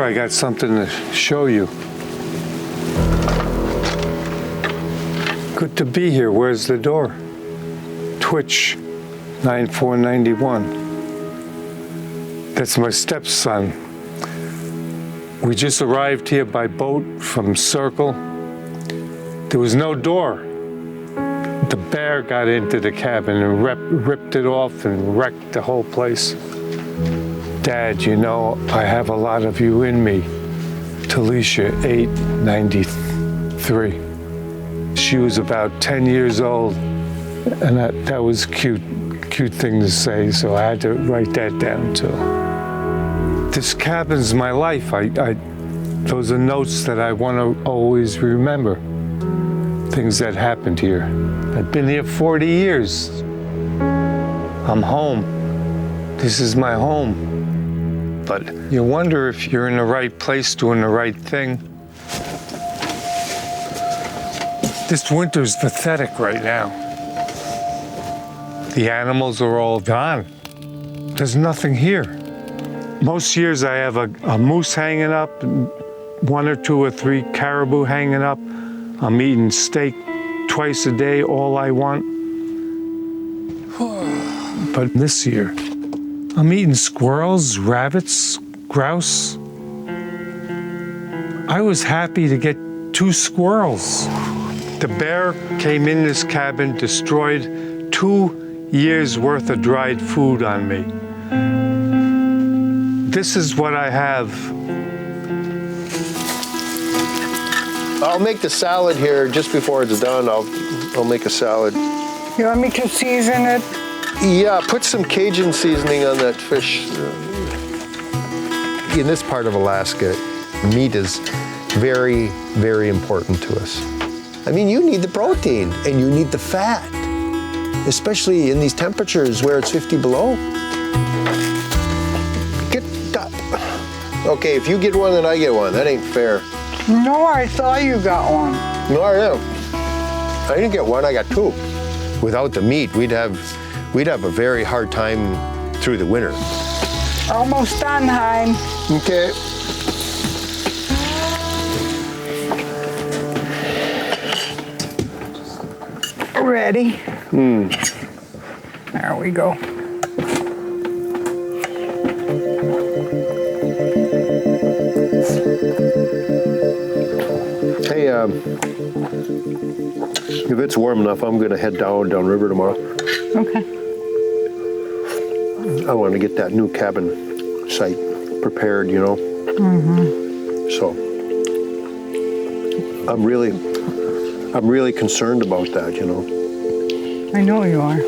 I got something to show you. Good to be here. Where's the door? Twitch 9491. That's my stepson. We just arrived here by boat from Circle. There was no door. The bear got into the cabin and ripped it off and wrecked the whole place. Dad, you know, I have a lot of you in me. Talisha, 893. She was about 10 years old, and that was cute thing to say, so I had to write that down too. This cabin's my life. Those are notes that I want to always remember. Things that happened here. I've been here 40 years. I'm home. This is my home. But you wonder if you're in the right place doing the right thing. This winter's pathetic right now. The animals are all gone. There's nothing here. Most years I have a moose hanging up, 1 or 2 or 3 caribou hanging up. I'm eating steak twice a day, all I want. But this year, I'm eating squirrels, rabbits, grouse. I was happy to get 2 squirrels. The bear came in this cabin, destroyed 2 years worth of dried food on me. This is what I have. I'll make the salad here just before it's done. I'll make a salad. You want me to season it? Yeah, put some Cajun seasoning on that fish. In this part of Alaska, meat is very, very important to us. I mean, you need the protein and you need the fat, especially in these temperatures where it's 50 below. Get that. Okay, if you get one, then I get one. That ain't fair. No, I thought you got one. No, I am. I didn't get one, I got 2. Without the meat, we'd have a very hard time through the winter. Almost done, Hein. Okay. Ready? There we go. Hey, if it's warm enough, I'm gonna head downriver tomorrow. Okay. I want to get that new cabin site prepared, you know. So I'm really concerned about that, you know. I know you are.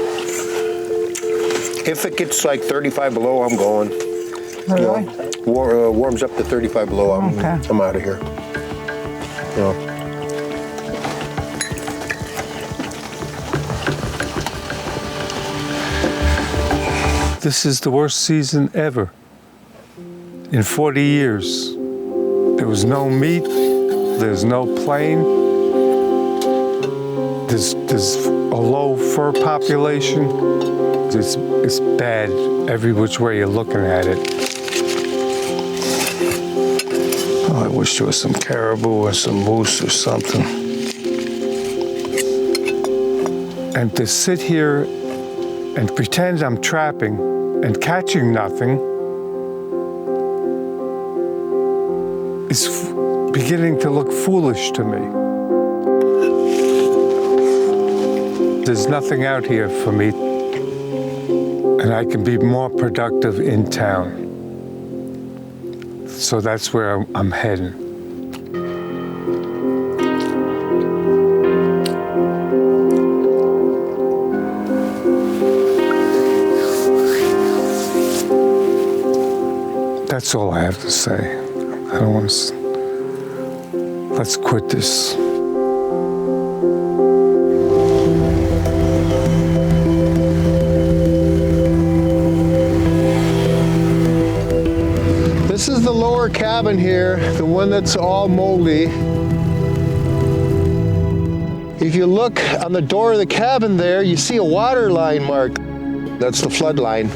If it gets like 35 below, I'm going. Really? You know, warms up to 35 below, I'm out of here. You know. This is the worst season ever. In 40 years. There was no meat, there's no plane, there's a low fur population. It's bad every which way you're looking at it. Oh, I wish there was some caribou or some moose or something. And to sit here and pretend I'm trapping and catching nothing is beginning to look foolish to me. There's nothing out here for me, and I can be more productive in town. So that's where I'm heading. That's all I have to say. I don't want to. Let's quit this. This is the lower cabin here, the one that's all moldy. If you look on the door of the cabin there, you see a water line mark. That's the flood line.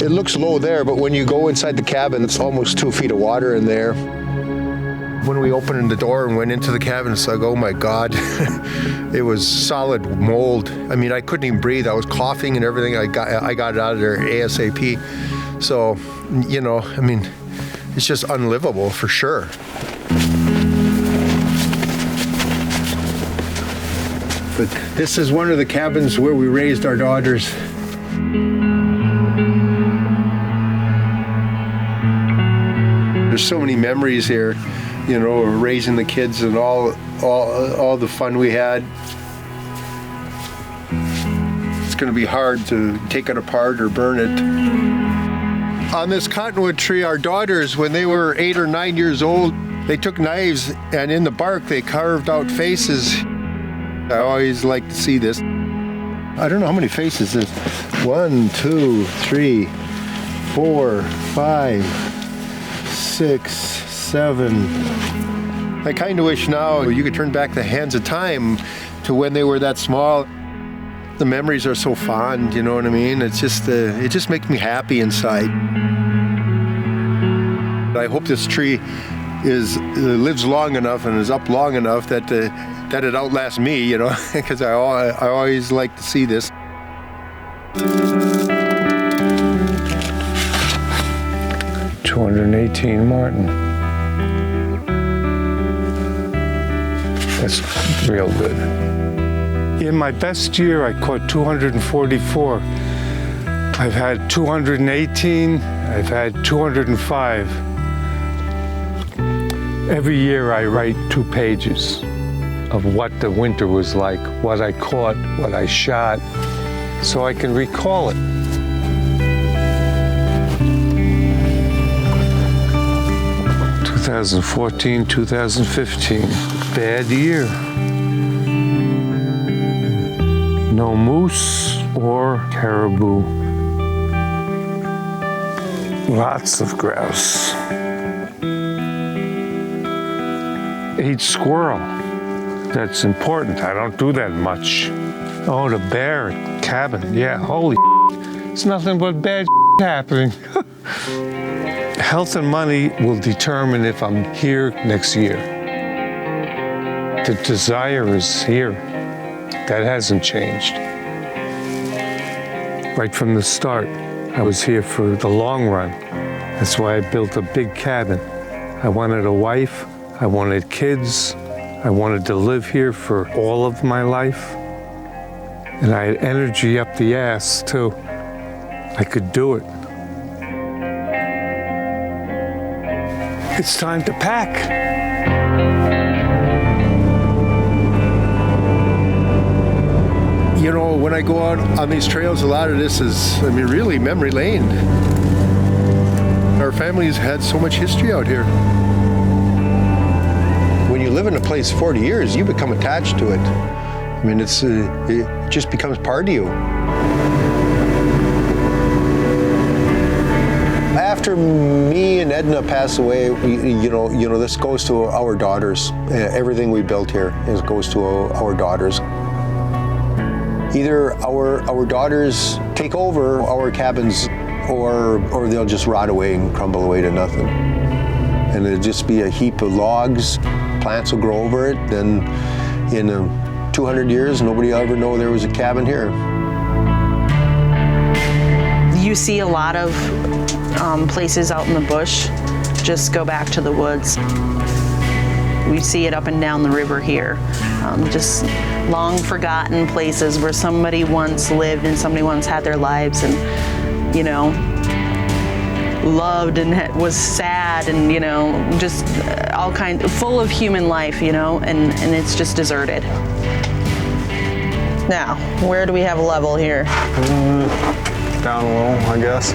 It looks low there, but when you go inside the cabin, it's almost 2 feet of water in there. When we opened the door and went into the cabin, it's like, oh my God, it was solid mold. I mean, I couldn't even breathe. I was coughing and everything. I got it out of there ASAP. So, you know, I mean, it's just unlivable for sure. But this is one of the cabins where we raised our daughters. There's so many memories here, you know, raising the kids and all the fun we had. It's going to be hard to take it apart or burn it. On this cottonwood tree, our daughters, when they were 8 or 9 years old, they took knives and in the bark they carved out faces. I always like to see this. I don't know how many faces there's. 1, 2, 3, 4, 5, 6, 7. I kind of wish now you could turn back the hands of time to when they were that small. The memories are so fond, you know what I mean? It's just, it just makes me happy inside. I hope this tree lives long enough and is up long enough that it outlasts me, you know, because I always like to see this. $218 Martin. That's real good. In my best year, I caught 244. I've had 218, I've had 205. Every year I write 2 pages of what the winter was like, what I caught, what I shot, so I can recall it. (2014, 2015), bad year. No moose or caribou. Lots of grouse. 8 squirrel. That's important. I don't do that much. Oh, the bear cabin. Yeah, holy it's nothing but bad happening. Health and money will determine if I'm here next year. The desire is here. That hasn't changed. Right from the start, I was here for the long run. That's why I built a big cabin. I wanted a wife, I wanted kids, I wanted to live here for all of my life. And I had energy up the ass, too. I could do it. It's time to pack. You know, when I go out on these trails, a lot of this is, I mean, really memory lane. Our family's had so much history out here. When you live in a place 40 years, you become attached to it. I mean, it just becomes part of you. After me and Edna pass away, you know, this goes to our daughters. Everything we built here goes to our daughters. Either our daughters take over our cabins, or they'll just rot away and crumble away to nothing. And it'll just be a heap of logs. Plants will grow over it. Then in 200 years, nobody will ever know there was a cabin here. You see a lot of places out in the bush just go back to the woods. We see it up and down the river here. Just long forgotten places where somebody once lived and somebody once had their lives and, you know, loved and was sad and, you know, just all kinds, full of human life, you know, and it's just deserted. Now, where do we have a level here? Down a little, I guess.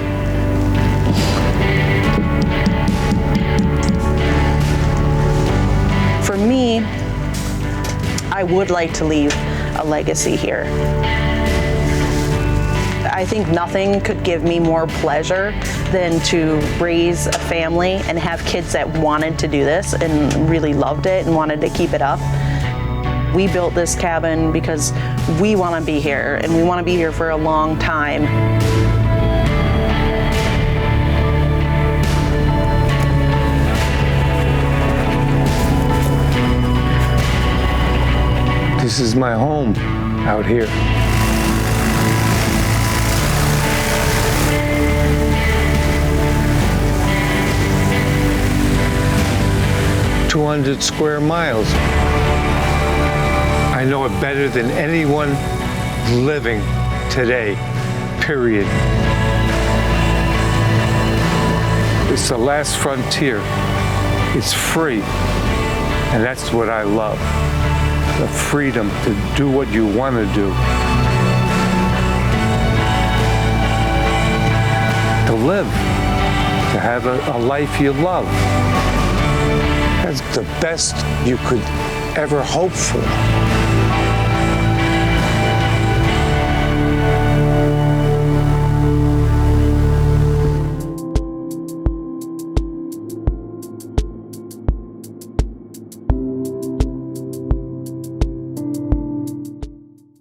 For me, I would like to leave a legacy here. I think nothing could give me more pleasure than to raise a family and have kids that wanted to do this and really loved it and wanted to keep it up. We built this cabin because we want to be here and we want to be here for a long time. This is my home out here. ...200 square miles. I know it better than anyone living today, period. It's the last frontier. It's free, and that's what I love. The freedom to do what you want to do. To live, to have a life you love. That's the best you could ever hope for.